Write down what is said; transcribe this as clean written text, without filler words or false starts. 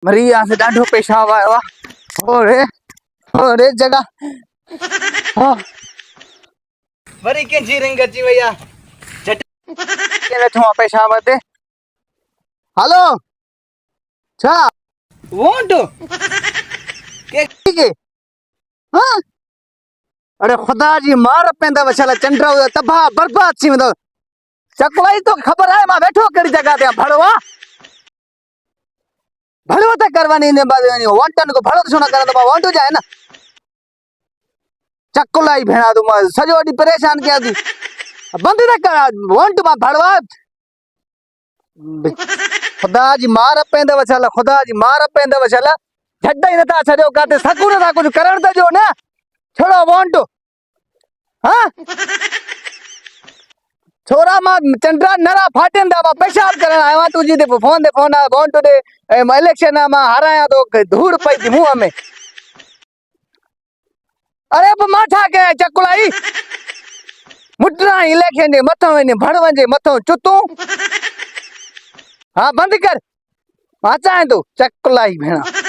मरी यहाँ से डाढो पेशाब आयो आहे ओरे जगह हाँ वरी के जी रंग अची वई आहे झट के वेठो आहे पेशाब ते हेलो छा वोट के ठीक है हाँ अरे खुदा जी मार पेंदा वछला चंड्रा तबाह बर्बाद थी वेंदो चकलाई तो खबर है मां बैठो कड़ी जगह ते भड़वा भड़वा त करवानी ने वांटन को भड़ो छो ना कर तो वांटो जाए ना चकलाई भेणा तू सजो डी परेशान किया दी बंद न कर वांट मां भड़वा खुदा जी मार पेंदा वछला खुदा जी मार पेंदा वछला झड्डा ही नथा छड़ो काते सकू नथा कुछ करण त जो ना छोड़ो वांट हाँ छोरा मां चंद्रा नरा फाटन दा मां पेशाब करण आया तुझी दे फोन आ वांट दे इलेक्शन मां हाराया तो धूड़ पई थी मुंह में अरे माठा के चकुलाई मुद्रा इलेक्शन जे मथो वने भड़वन जे मथो चुतू हाँ बंद कर अचाए तू चकुलाई भेणा